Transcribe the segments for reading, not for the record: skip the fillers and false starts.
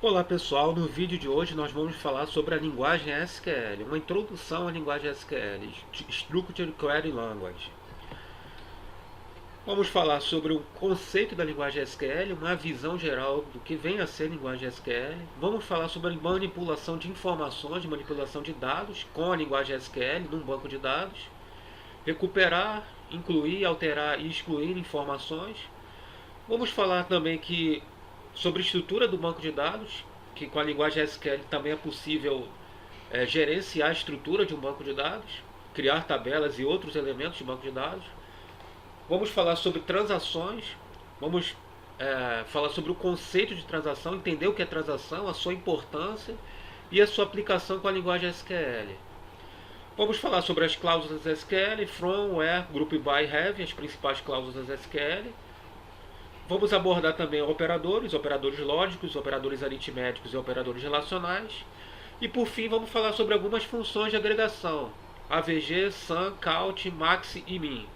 Olá pessoal, no vídeo de hoje nós vamos falar sobre a linguagem SQL, uma introdução à linguagem SQL, Structured Query Language. Vamos falar sobre o conceito da linguagem SQL, uma visão geral do que vem a ser a linguagem SQL. Vamos falar sobre a manipulação de informações, manipulação de dados com a linguagem SQL num banco de dados. Recuperar, incluir, alterar e excluir informações. Vamos falar também sobre a estrutura do banco de dados, que com a linguagem SQL também é possível gerenciar a estrutura de um banco de dados, criar tabelas e outros elementos de banco de dados. Vamos falar sobre transações, vamos falar sobre o conceito de transação, entender o que é transação, a sua importância e a sua aplicação com a linguagem SQL. Vamos falar sobre as cláusulas SQL, from, where, group by, have, as principais cláusulas SQL. Vamos abordar também operadores lógicos, operadores aritméticos e operadores relacionais. E por fim vamos falar sobre algumas funções de agregação, AVG, sum, count, max e min.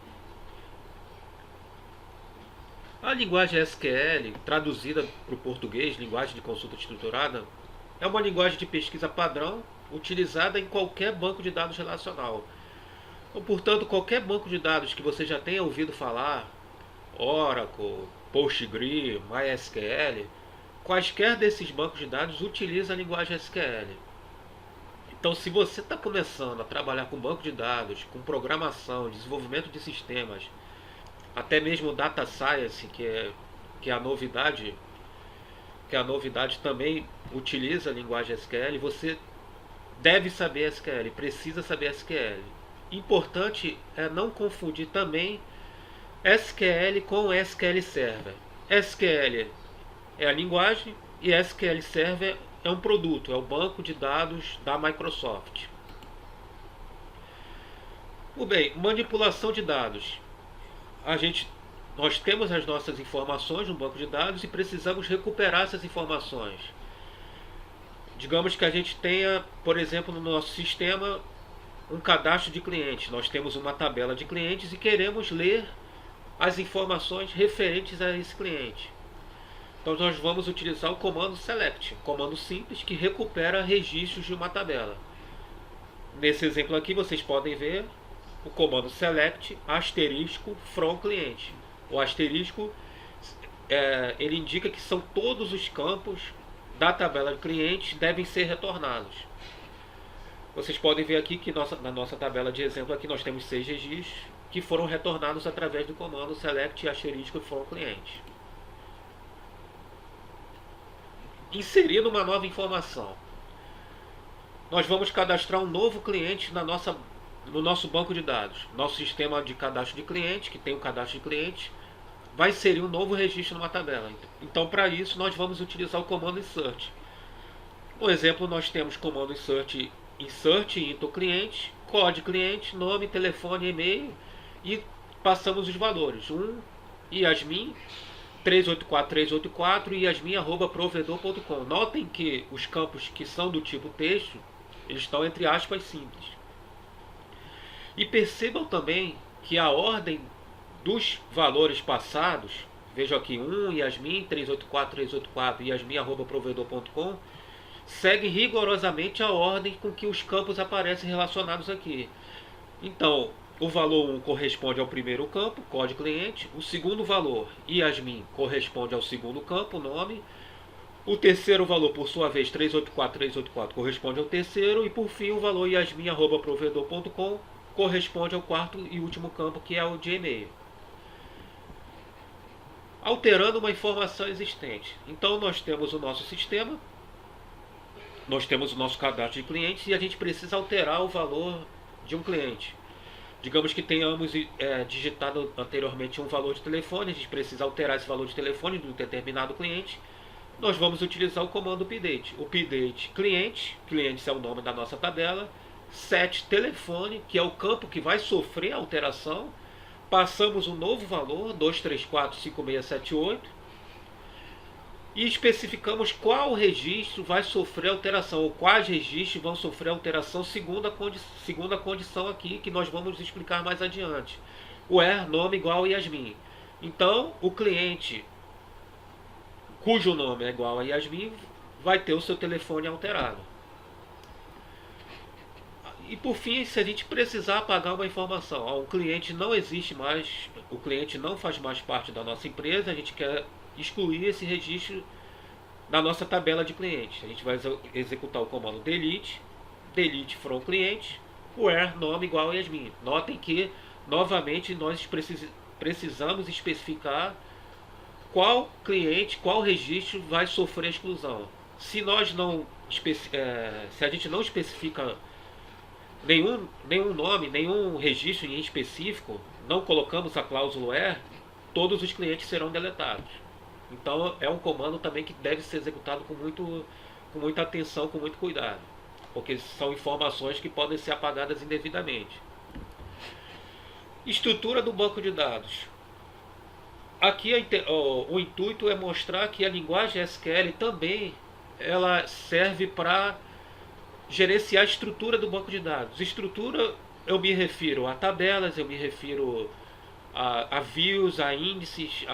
A linguagem SQL, traduzida para o português, linguagem de consulta estruturada, é uma linguagem de pesquisa padrão utilizada em qualquer banco de dados relacional. Então, portanto, qualquer banco de dados que você já tenha ouvido falar, Oracle, Postgre, MySQL, quaisquer desses bancos de dados utilizam a linguagem SQL. Então, se você está começando a trabalhar com banco de dados, com programação, desenvolvimento de sistemas, até mesmo data science, que é a novidade, também utiliza a linguagem SQL, você deve saber SQL, precisa saber SQL. Importante é não confundir também SQL com SQL Server. SQL é a linguagem e SQL Server é um produto, é o banco de dados da Microsoft. Bem, manipulação de dados. Nós temos as nossas informações no banco de dados e precisamos recuperar essas informações. Digamos que a gente tenha, por exemplo, no nosso sistema um cadastro de clientes. Nós temos uma tabela de clientes e queremos ler as informações referentes a esse cliente. Então nós vamos utilizar o comando select, um comando simples que recupera registros de uma tabela. Nesse exemplo aqui vocês podem ver o comando select asterisco from cliente. O asterisco ele indica que são todos os campos da tabela de clientes devem ser retornados. Vocês podem ver aqui que na nossa tabela de exemplo aqui nós temos 6 registros que foram retornados através do comando select asterisco from cliente. Inserindo uma nova informação. Nós vamos cadastrar um novo cliente no nosso banco de dados. Nosso sistema de cadastro de cliente, que tem o cadastro de cliente, vai inserir um novo registro numa tabela. Então, para isso, nós vamos utilizar o comando insert. No exemplo, nós temos comando insert into cliente, código cliente, nome, telefone, e-mail e passamos os valores. Yasmin 384384 e yasmin@provedor.com. Notem que os campos que são do tipo texto, eles estão entre aspas simples. E percebam também que a ordem dos valores passados, vejo aqui Yasmin 384384 e yasmin@provedor.com, segue rigorosamente a ordem com que os campos aparecem relacionados aqui. Então, o valor 1 corresponde ao primeiro campo, código cliente. O segundo valor, Yasmin, corresponde ao segundo campo, nome. O terceiro valor, por sua vez, 384384, corresponde ao terceiro. E por fim, o valor yasmin@provedor.com corresponde ao quarto e último campo, que é o de e-mail. Alterando uma informação existente. Então, nós temos o nosso sistema, nós temos o nosso cadastro de clientes e a gente precisa alterar o valor de um cliente. Digamos que tenhamos digitado anteriormente um valor de telefone, a gente precisa alterar esse valor de telefone de um determinado cliente. Nós vamos utilizar o comando update. Update cliente, clientes é o nome da nossa tabela, set telefone, que é o campo que vai sofrer a alteração. Passamos um novo valor, 2345678, e especificamos qual registro vai sofrer alteração, ou quais registros vão sofrer alteração segundo a condição aqui, que nós vamos explicar mais adiante. Where, nome igual a Yasmin. Então, o cliente cujo nome é igual a Yasmin vai ter o seu telefone alterado. E por fim, se a gente precisar apagar uma informação, o cliente não existe mais, o cliente não faz mais parte da nossa empresa, a gente quer excluir esse registro da nossa tabela de clientes. A gente vai executar o comando delete from cliente, where nome igual a Yasmin. Notem que, novamente, nós precisamos especificar qual cliente, qual registro vai sofrer exclusão. Se nós não, se a gente não especifica nenhum nome, nenhum registro em específico, não colocamos a cláusula where, todos os clientes serão deletados. Então é um comando também que deve ser executado com muita atenção, com muito cuidado, porque são informações que podem ser apagadas indevidamente. Estrutura do banco de dados. Aqui o intuito é mostrar que a linguagem SQL também ela serve para gerenciar a estrutura do banco de dados. Estrutura, eu me refiro a tabelas, eu me refiro a views, a índices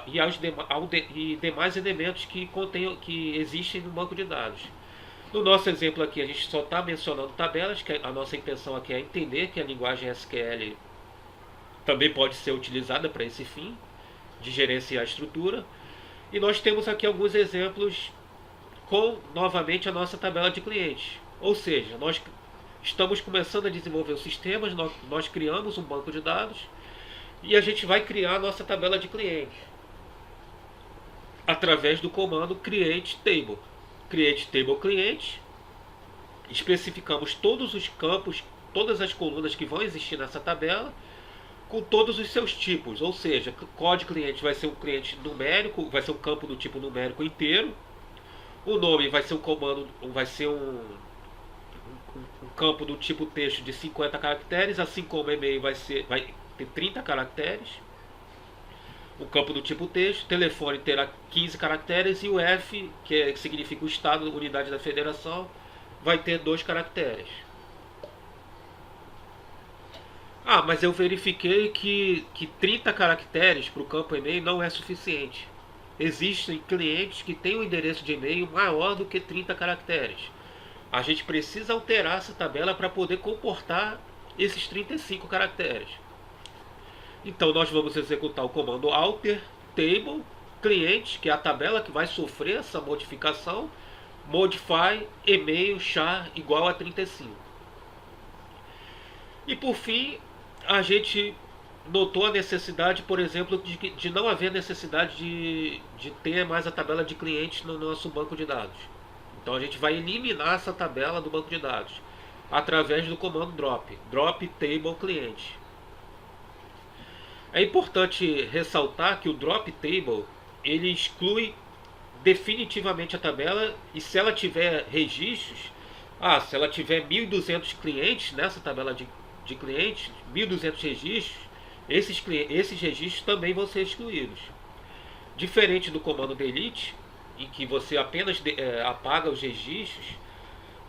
e demais elementos que existem no banco de dados. No nosso exemplo aqui, a gente só está mencionando tabelas, que a nossa intenção aqui é entender que a linguagem SQL também pode ser utilizada para esse fim, de gerenciar a estrutura. E nós temos aqui alguns exemplos com, novamente, a nossa tabela de clientes. Ou seja, nós estamos começando a desenvolver os sistemas, nós criamos um banco de dados e a gente vai criar a nossa tabela de clientes através do comando create table. Create table cliente, especificamos todos os campos, todas as colunas que vão existir nessa tabela, com todos os seus tipos, ou seja, código cliente vai ser um cliente numérico, vai ser um campo do tipo numérico inteiro. O nome vai ser um comando, vai ser um campo do tipo texto de 50 caracteres, assim como e-mail vai ter 30 caracteres. O campo do tipo texto, telefone terá 15 caracteres e o F, que significa o estado, unidade da federação, vai ter 2 caracteres. Mas eu verifiquei que 30 caracteres para o campo e-mail não é suficiente. Existem clientes que têm um endereço de e-mail maior do que 30 caracteres. A gente precisa alterar essa tabela para poder comportar esses 35 caracteres. Então nós vamos executar o comando alter table cliente, que é a tabela que vai sofrer essa modificação, modify e-mail char igual a 35. E por fim, a gente notou a necessidade, por exemplo, de não haver necessidade de ter mais a tabela de clientes no nosso banco de dados. Então a gente vai eliminar essa tabela do banco de dados através do comando drop table cliente. É importante ressaltar que o drop table ele exclui definitivamente a tabela, e se ela tiver registros, se ela tiver 1.200 clientes nessa tabela de clientes, 1.200 registros, esses registros também vão ser excluídos. Diferente do comando delete, em que você apenas apaga os registros,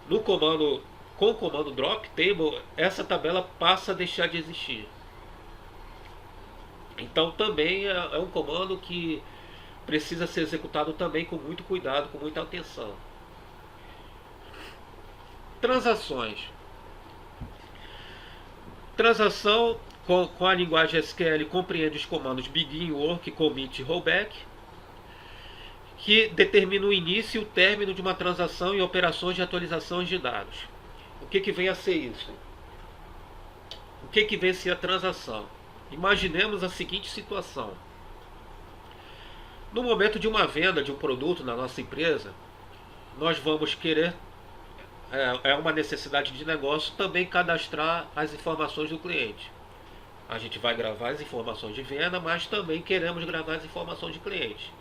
com o comando drop table, essa tabela passa a deixar de existir. Então também é um comando que precisa ser executado também com muito cuidado, com muita atenção. Transações. Transação com a linguagem SQL compreende os comandos begin, work, commit e rollback, que determina o início e o término de uma transação e operações de atualização de dados. O que vem a ser isso? O que vem a ser a transação? Imaginemos a seguinte situação. No momento de uma venda de um produto na nossa empresa, nós vamos querer, é uma necessidade de negócio, também cadastrar as informações do cliente. A gente vai gravar as informações de venda, mas também queremos gravar as informações de cliente.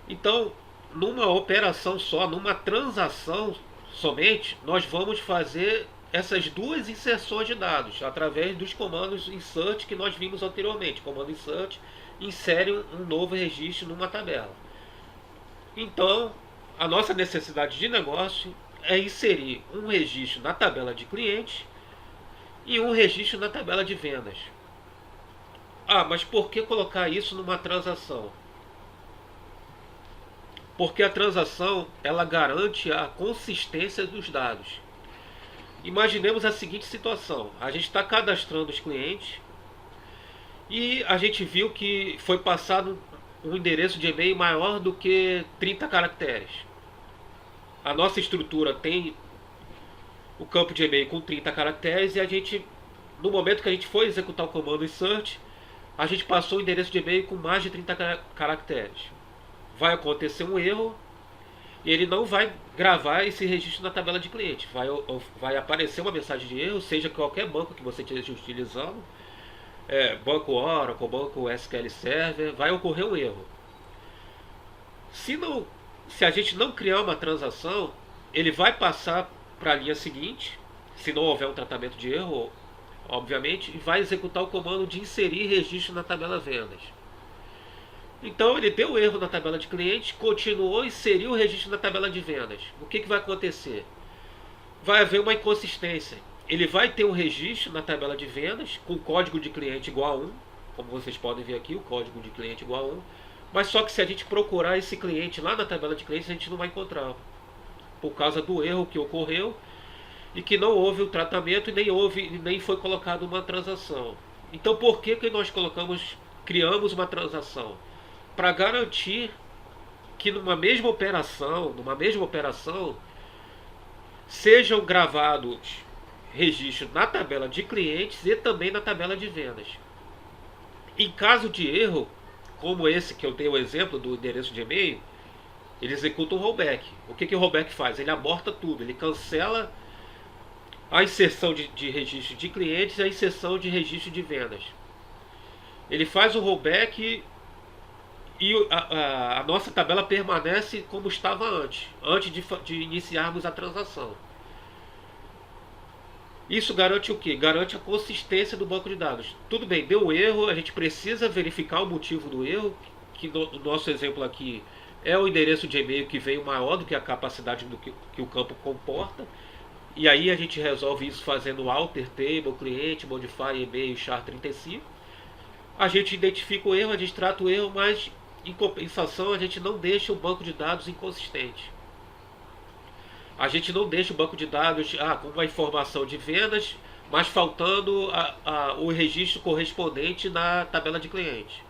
Então, numa operação só, numa transação somente, nós vamos fazer essas duas inserções de dados através dos comandos insert que nós vimos anteriormente. O comando insert insere um novo registro numa tabela. Então, a nossa necessidade de negócio é inserir um registro na tabela de clientes e um registro na tabela de vendas. Mas por que colocar isso numa transação? Porque a transação ela garante a consistência dos dados. Imaginemos a seguinte situação: a gente está cadastrando os clientes e a gente viu que foi passado um endereço de e-mail maior do que 30 caracteres. A nossa estrutura tem o campo de e-mail com 30 caracteres e a gente, no momento que a gente foi executar o comando insert, a gente passou o endereço de e-mail com mais de 30 caracteres. Vai acontecer um erro e ele não vai gravar esse registro na tabela de cliente. Vai aparecer uma mensagem de erro, seja qualquer banco que você esteja utilizando, banco Oracle, banco SQL Server, vai ocorrer um erro. Se a gente não criar uma transação, ele vai passar para a linha seguinte, se não houver um tratamento de erro, obviamente, e vai executar o comando de inserir registro na tabela vendas. Então ele deu erro na tabela de clientes, continuou e inseriu o registro na tabela de vendas. O que vai acontecer? Vai haver uma inconsistência. Ele vai ter um registro na tabela de vendas com código de cliente igual a 1, como vocês podem ver aqui, o código de cliente igual a 1, mas só que se a gente procurar esse cliente lá na tabela de clientes, a gente não vai encontrar, por causa do erro que ocorreu e que não houve o tratamento e nem foi colocado uma transação. Então por que nós criamos uma transação? Para garantir que numa mesma operação, sejam gravados registros na tabela de clientes e também na tabela de vendas. Em caso de erro, como esse que eu dei o exemplo do endereço de e-mail, ele executa um rollback. O que o rollback faz? Ele aborta tudo, ele cancela a inserção de registro de clientes e a inserção de registro de vendas. Ele faz o rollback e a nossa tabela permanece como estava antes de iniciarmos a transação. Isso garante o quê? Garante a consistência do banco de dados. Tudo bem, deu erro, a gente precisa verificar o motivo do erro, que no nosso exemplo aqui é o endereço de e-mail que veio maior do que a capacidade do que o campo comporta. E aí a gente resolve isso fazendo alter table, cliente, modify e-mail, char35. A gente identifica o erro, a gente trata o erro, mas em compensação a gente não deixa o banco de dados inconsistente. A gente não deixa o banco de dados com uma informação de vendas, mas faltando o registro correspondente na tabela de cliente.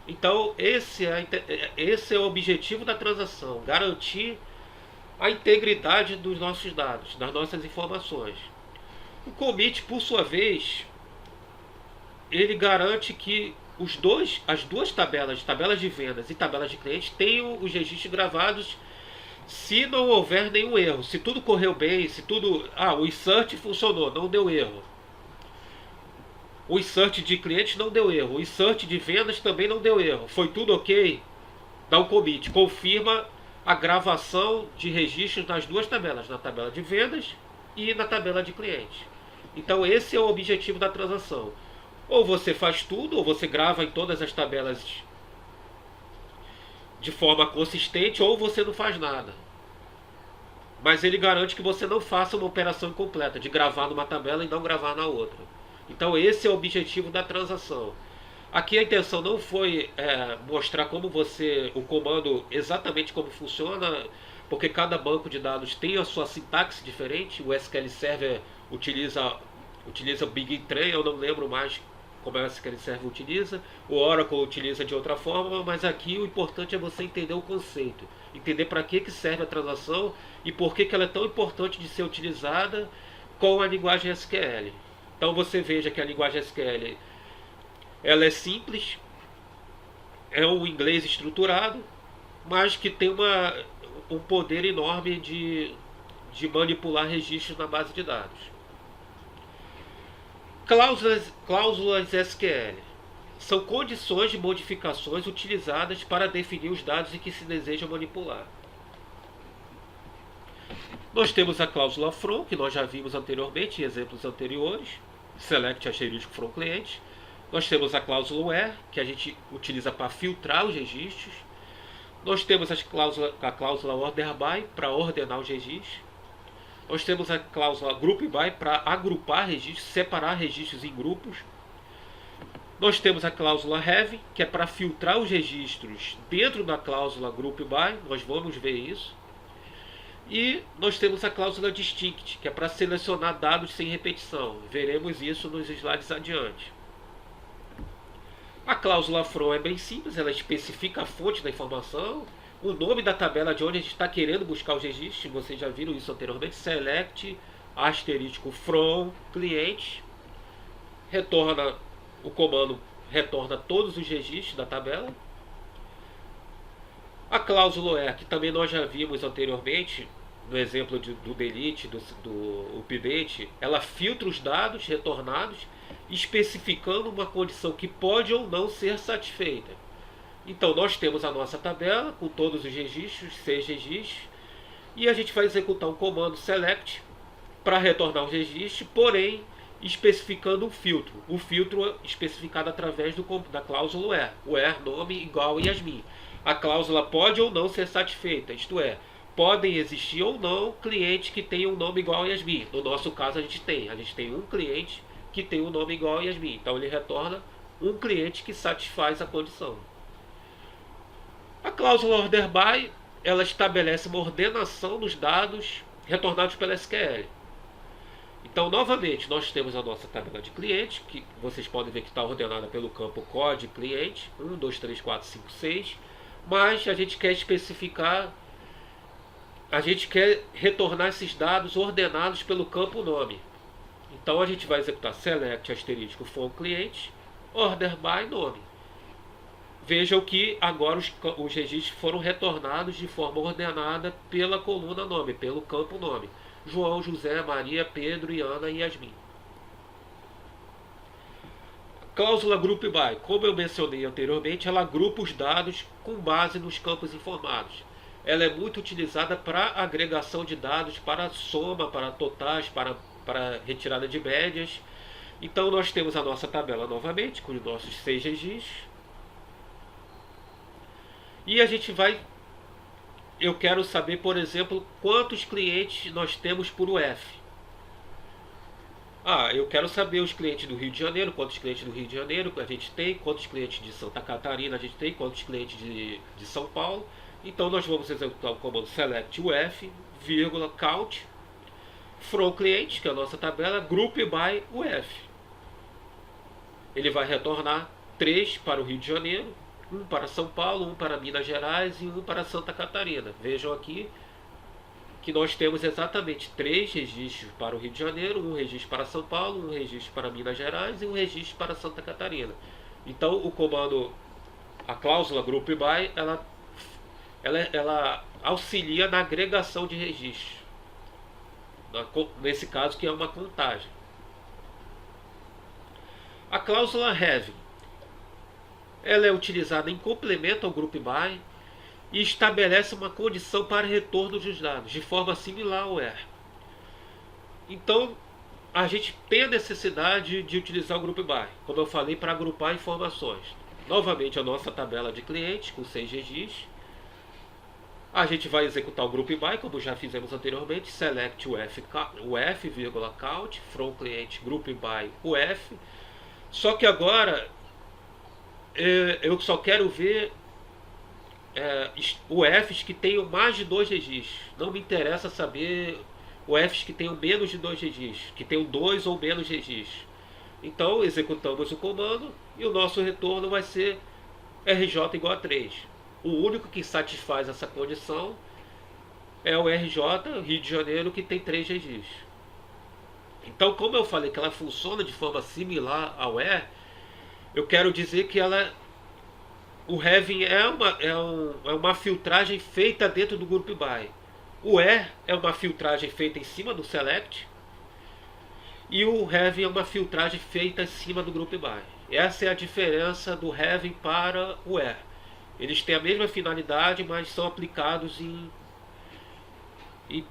Então esse é o objetivo da transação, garantir a integridade dos nossos dados, das nossas informações. O commit, por sua vez, ele garante que as duas tabelas de vendas e tabelas de clientes, tenham os registros gravados se não houver nenhum erro. Se tudo correu bem, o insert funcionou, não deu erro. O insert de clientes não deu erro. O insert de vendas também não deu erro. Foi tudo ok? Dá um commit. Confirma a gravação de registros nas duas tabelas, na tabela de vendas e na tabela de clientes. Então esse é o objetivo da transação. Ou você faz tudo, ou você grava em todas as tabelas de forma consistente, ou você não faz nada. Mas ele garante que você não faça uma operação incompleta, de gravar numa tabela e não gravar na outra. Então esse é o objetivo da transação. Aqui a intenção não foi mostrar o comando exatamente como funciona, porque cada banco de dados tem a sua sintaxe diferente. O SQL Server utiliza o Big Tree, eu não lembro mais como o SQL Server utiliza. O Oracle utiliza de outra forma, mas aqui o importante é você entender o conceito, entender para que serve a transação e por que ela é tão importante de ser utilizada com a linguagem SQL. Então você veja que a linguagem SQL ela é simples, é um inglês estruturado, mas que tem um poder enorme de manipular registros na base de dados. Cláusulas SQL são condições de modificações utilizadas para definir os dados em que se deseja manipular. Nós temos a cláusula from, que nós já vimos anteriormente em exemplos anteriores, select asterisco from client. Nós temos a cláusula where, que a gente utiliza para filtrar os registros. Nós temos a cláusula order by, para ordenar os registros. Nós temos a cláusula group by, para agrupar registros, separar registros em grupos. Nós temos a cláusula have, que é para filtrar os registros dentro da cláusula group by, nós vamos ver isso. E nós temos a cláusula distinct, que é para selecionar dados sem repetição. Veremos isso nos slides adiante. A cláusula from é bem simples, ela especifica a fonte da informação, o nome da tabela de onde a gente está querendo buscar os registros, vocês já viram isso anteriormente, select asterisco from cliente, retorna o comando, retorna todos os registros da tabela. A cláusula where, que também nós já vimos anteriormente, no exemplo do delete, do update, ela filtra os dados retornados, especificando uma condição que pode ou não ser satisfeita. Então nós temos a nossa tabela com todos os registros, 6 registros, e a gente vai executar um comando select para retornar os registros, porém especificando um filtro. O filtro especificado através da cláusula where. Where, nome igual a Yasmin. A cláusula pode ou não ser satisfeita, isto é, podem existir ou não clientes que tenham um nome igual a Yasmin. No nosso caso a gente tem um cliente que tem um nome igual a Yasmin. Então ele retorna um cliente que satisfaz a condição. A cláusula order by, ela estabelece uma ordenação dos dados retornados pela SQL. Então, novamente, nós temos a nossa tabela de clientes, que vocês podem ver que está ordenada pelo campo code cliente, 1, 2, 3, 4, 5, 6, mas a gente quer especificar, a gente quer retornar esses dados ordenados pelo campo nome. Então a gente vai executar select asterisco from cliente, order by nome. Vejam que agora os registros foram retornados de forma ordenada pela coluna nome, pelo campo nome. João, José, Maria, Pedro, Ana e Yasmin. Cláusula group by, como eu mencionei anteriormente, ela agrupa os dados com base nos campos informados. Ela é muito utilizada para agregação de dados, para soma, para totais, para retirada de médias. Então nós temos a nossa tabela novamente, com os nossos 6 registros. E a gente vai... Eu quero saber, por exemplo, quantos clientes nós temos por UF. Eu quero saber os clientes do Rio de Janeiro, quantos clientes do Rio de Janeiro a gente tem, quantos clientes de Santa Catarina a gente tem, quantos clientes de São Paulo. Então nós vamos executar o comando select UF, vírgula, count, from clientes, que é a nossa tabela, group by UF. Ele vai retornar 3 para o Rio de Janeiro, 1 para São Paulo, 1 para Minas Gerais e 1 para Santa Catarina. Vejam aqui que nós temos exatamente 3 registros para o Rio de Janeiro, 1 registro para São Paulo, 1 registro para Minas Gerais e 1 registro para Santa Catarina. Então o comando, a cláusula group by, ela auxilia na agregação de registros. Nesse caso que é uma contagem. A cláusula have, ela é utilizada em complemento ao group by e estabelece uma condição para retorno dos dados, de forma similar ao where. Então, a gente tem a necessidade de utilizar o group by, como eu falei, para agrupar informações. Novamente, a nossa tabela de clientes com 6 registros. A gente vai executar o group by, como já fizemos anteriormente, select UF, count, from cliente, group by UF. Só que agora eu só quero ver UFs que tenham mais de 2 registros. Não me interessa saber UFs que tenham menos de 2 registros, que tenham 2 ou menos registros. Então executamos o comando e o nosso retorno vai ser RJ igual a 3. O único que satisfaz essa condição é o RJ, Rio de Janeiro, que tem 3 registros. Então, como eu falei que ela funciona de forma similar ao where, eu quero dizer que o having é uma filtragem feita dentro do group by. O where é uma filtragem feita em cima do select. E o having é uma filtragem feita em cima do group by. Essa é a diferença do having para o where. Eles têm a mesma finalidade, mas são aplicados em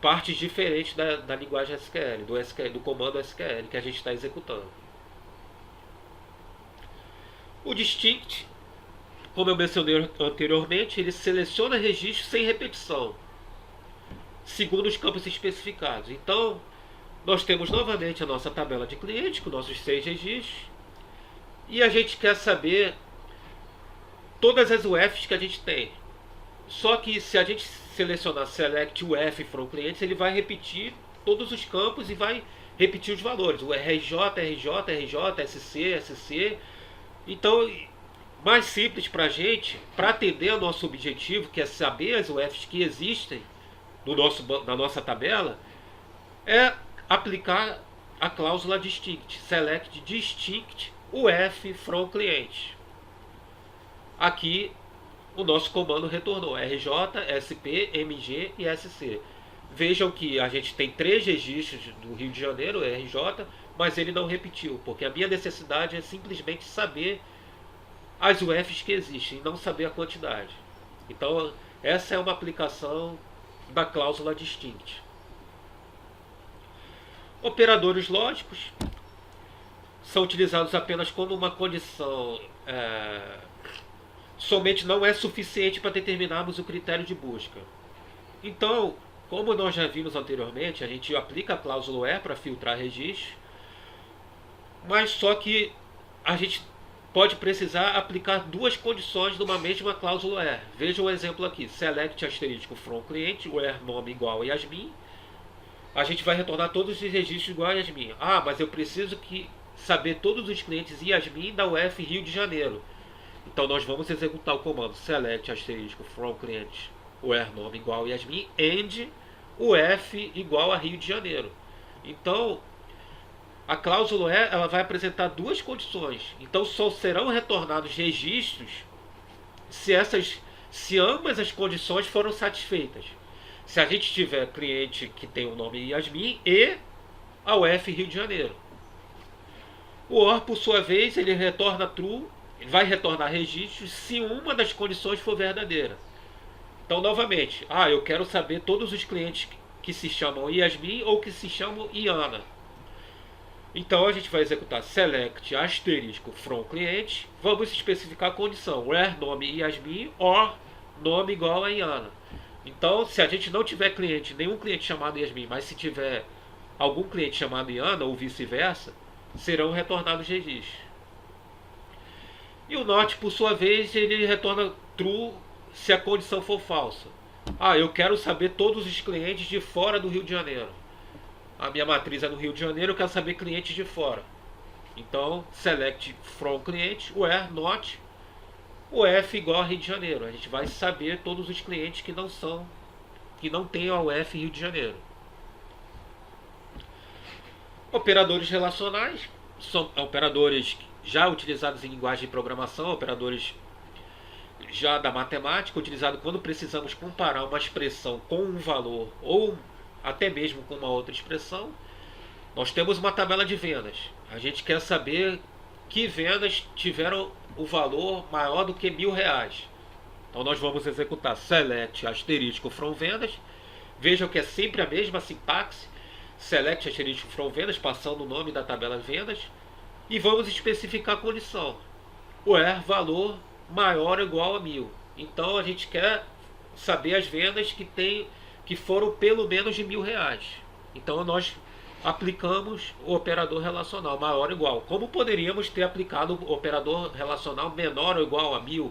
partes diferentes da linguagem SQL, do comando SQL que a gente está executando. O distinct, como eu mencionei anteriormente, ele seleciona registros sem repetição, segundo os campos especificados. Então, nós temos novamente a nossa tabela de clientes com nossos 6 registros. e a gente quer saber todas as UFs que a gente tem. Só que se a gente selecionar Select UF from clientes, ele vai repetir todos os campos e vai repetir os valores. O RJ, RJ, RJ, SC, SC. Então, mais simples para a gente, para atender ao nosso objetivo, que é saber as UFs que existem na nossa tabela, é aplicar a cláusula distinct, select distinct UF from client. Aqui o nosso comando retornou RJ, SP, MG e SC. Vejam que a gente tem 3 registros do Rio de Janeiro, RJ, mas ele não repetiu, porque a minha necessidade é simplesmente saber as UFs que existem, e não saber a quantidade. Então, essa é uma aplicação da cláusula distinct. Operadores lógicos são utilizados apenas quando uma condição somente não é suficiente para determinarmos o critério de busca. Então, como nós já vimos anteriormente, a gente aplica a cláusula where para filtrar registros, mas só que a gente pode precisar aplicar 2 condições numa mesma cláusula where. Veja o exemplo aqui, select asterisco from cliente, where nome igual a Yasmin. A gente vai retornar todos os registros igual a Yasmin. Ah, mas eu preciso saber todos os clientes Yasmin da UF Rio de Janeiro. Então nós vamos executar o comando select asterisco from cliente, where nome igual a Yasmin, and UF igual a Rio de Janeiro. Então, a cláusula where ela vai apresentar 2 condições. Então só serão retornados registros se ambas as condições foram satisfeitas. Se a gente tiver cliente que tem o nome Yasmin e a UF Rio de Janeiro. O OR, por sua vez, ele retorna true, ele vai retornar registros se uma das condições for verdadeira. Então, novamente, eu quero saber todos os clientes que se chamam Yasmin ou que se chamam Iana. Então, a gente vai executar select asterisco from cliente, vamos especificar a condição, where nome Yasmin or nome igual a Iana. Então, se a gente não tiver nenhum cliente chamado Yasmin, mas se tiver algum cliente chamado Iana ou vice-versa, serão retornados registros. E o not, por sua vez, ele retorna true se a condição for falsa. Eu quero saber todos os clientes de fora do Rio de Janeiro. A minha matriz é no Rio de Janeiro, eu quero saber clientes de fora. Então, select from cliente, where not o F igual a Rio de Janeiro. A gente vai saber todos os clientes que não têm a UF Rio de Janeiro. Operadores relacionais são operadores já utilizados em linguagem de programação, operadores já da matemática, utilizados quando precisamos comparar uma expressão com um valor ou até mesmo com uma outra expressão. Nós temos uma tabela de vendas. A gente quer saber que vendas tiveram o valor maior do que R$1.000. Então nós vamos executar select asterisco from vendas. Vejam que é sempre a mesma sintaxe. Select asterisco from vendas, passando o nome da tabela de vendas. E vamos especificar a condição. Where valor maior ou igual a 1.000. Então a gente quer saber as vendas que foram pelo menos de R$1.000. Então nós aplicamos o operador relacional maior ou igual. Como poderíamos ter aplicado o operador relacional menor ou igual a 1.000,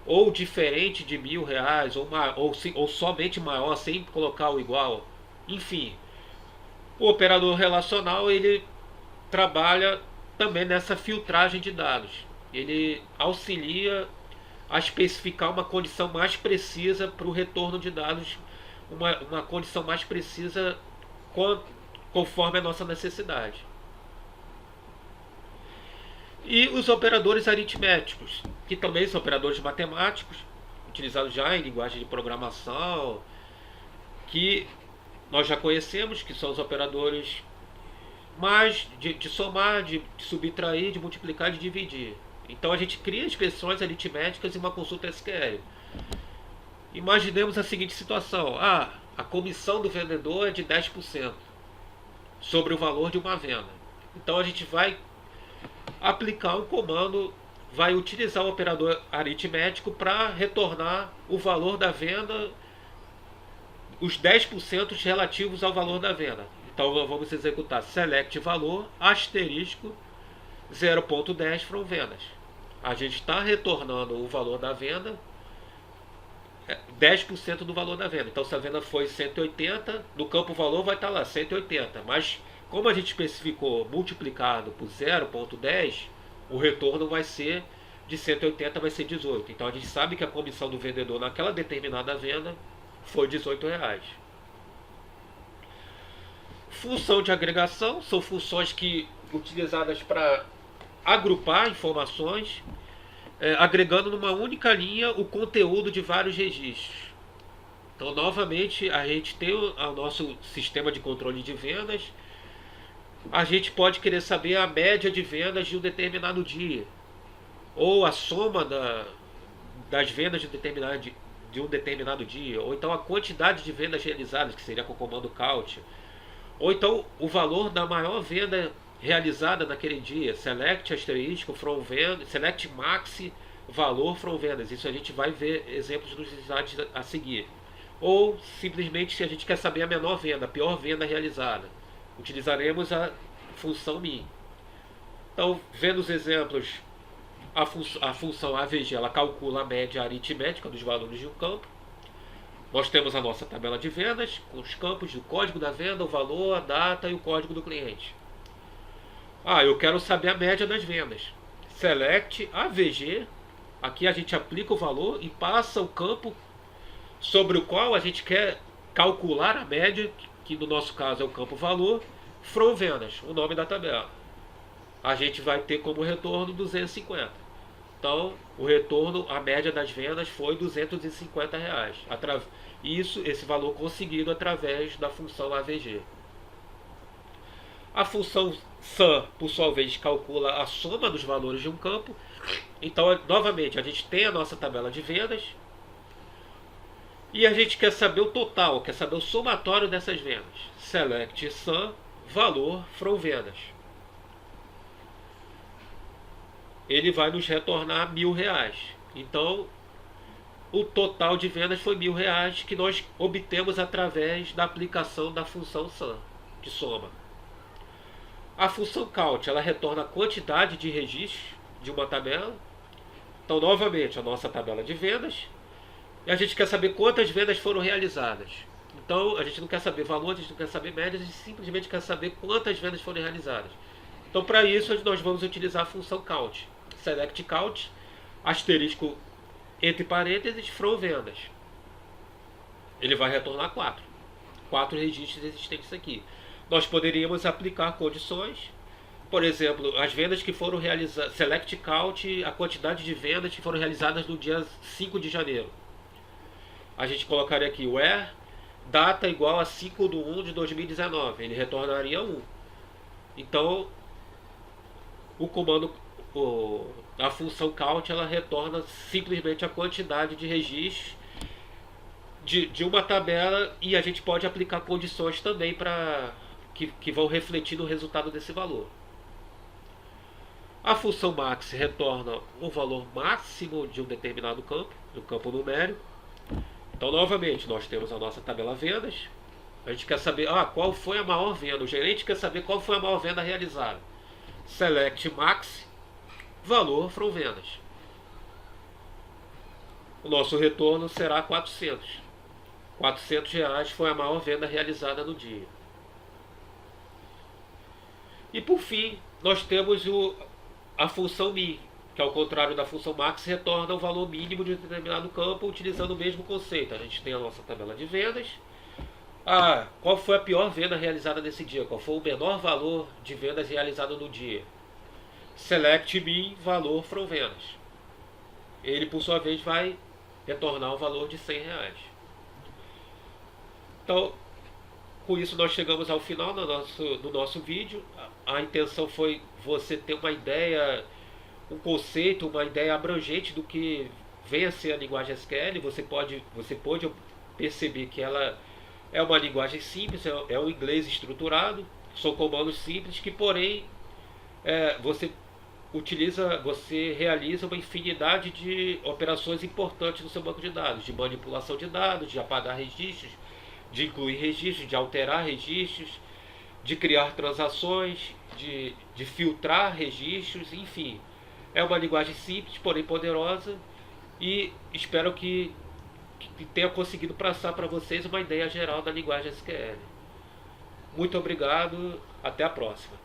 ou diferente de R$1.000, ou somente maior sem colocar o igual. Enfim, o operador relacional ele trabalha também nessa filtragem de dados. Ele auxilia a especificar uma condição mais precisa para o retorno de dados, uma condição mais precisa conforme a nossa necessidade. E os operadores aritméticos, que também são operadores matemáticos, utilizados já em linguagem de programação, que nós já conhecemos, que são os operadores de somar, de subtrair, de multiplicar e de dividir. Então a gente cria expressões aritméticas em uma consulta SQL. Imaginemos a seguinte situação: a comissão do vendedor é de 10% sobre o valor de uma venda. Então a gente vai aplicar um comando, vai utilizar o operador aritmético para retornar o valor da venda, os 10% relativos ao valor da venda. Então vamos executar select valor asterisco 0,10 foram vendas. A gente está retornando o valor da venda, 10% do valor da venda. Então, se a venda foi 180, no campo valor vai estar lá 180. Mas, como a gente especificou multiplicado por 0,10, o retorno vai ser de 180, vai ser 18. Então, a gente sabe que a comissão do vendedor naquela determinada venda foi R$18. Função de agregação são funções que utilizadas para agrupar informações, agregando numa única linha o conteúdo de vários registros. Então, novamente, a gente tem o nosso sistema de controle de vendas. A gente pode querer saber a média de vendas de um determinado dia, ou a soma das vendas de um determinado dia, ou então a quantidade de vendas realizadas, que seria com o comando count, ou então o valor da maior venda realizada naquele dia, select asterisco from vendas, select max valor from vendas. Isso a gente vai ver exemplos nos slides a seguir. Ou simplesmente, se a gente quer saber a menor venda, a pior venda realizada, utilizaremos a função min. Então, vendo os exemplos, a função AVG ela calcula a média aritmética dos valores de um campo. Nós temos a nossa tabela de vendas com os campos do código da venda, o valor, a data e o código do cliente. Eu quero saber a média das vendas. Select AVG. Aqui a gente aplica o valor e passa o campo sobre o qual a gente quer calcular a média, que no nosso caso é o campo valor, from vendas, o nome da tabela. A gente vai ter como retorno 250. Então, o retorno, a média das vendas foi R$250. Esse valor conseguido através da função AVG. A função sum, por sua vez, calcula a soma dos valores de um campo. Então, novamente, a gente tem a nossa tabela de vendas e a gente quer saber o total, quer saber o somatório dessas vendas. Select sum valor from vendas. Ele vai nos retornar R$1.000. Então, o total de vendas foi R$1.000 que nós obtemos através da aplicação da função sum, que soma. A função count ela retorna a quantidade de registros de uma tabela. Então, novamente, a nossa tabela de vendas. E a gente quer saber quantas vendas foram realizadas. Então, a gente não quer saber valor, a gente não quer saber médias, a gente simplesmente quer saber quantas vendas foram realizadas. Então, para isso, nós vamos utilizar a função count. Select count, asterisco entre parênteses, from vendas. Ele vai retornar 4 registros existentes aqui. Nós poderíamos aplicar condições. Por exemplo, as vendas que foram realizadas, select count, a quantidade de vendas que foram realizadas no dia 5 de janeiro. A gente colocaria aqui where data igual a 5/1/2019. Ele retornaria 1. Então, o comando, a função count, ela retorna simplesmente a quantidade de registros de uma tabela, e a gente pode aplicar condições também que vão refletir no resultado desse valor. A função max retorna o valor máximo de um determinado campo, do campo numérico. Então, novamente, nós temos a nossa tabela vendas. A gente quer saber qual foi a maior venda. O gerente quer saber qual foi a maior venda realizada. Select max valor from vendas. O nosso retorno será 400. R$400 foi a maior venda realizada no dia. E por fim, nós temos a função min, que ao contrário da função max, retorna o valor mínimo de um determinado campo utilizando o mesmo conceito. A gente tem a nossa tabela de vendas. Qual foi a pior venda realizada nesse dia? Qual foi o menor valor de vendas realizado no dia? Select min valor from vendas. Ele, por sua vez, vai retornar o valor de R$100. Então, com isso nós chegamos ao final do nosso vídeo. A intenção foi você ter uma ideia, um conceito, uma ideia abrangente do que vem a ser a linguagem SQL. Você pode perceber que ela é uma linguagem simples, é um inglês estruturado, são comandos simples que, porém, você realiza uma infinidade de operações importantes no seu banco de dados, de manipulação de dados, de apagar registros, de incluir registros, de alterar registros, de criar transações de filtrar registros, enfim. É uma linguagem simples, porém poderosa, e espero que tenha conseguido passar para vocês uma ideia geral da linguagem SQL. Muito obrigado, até a próxima.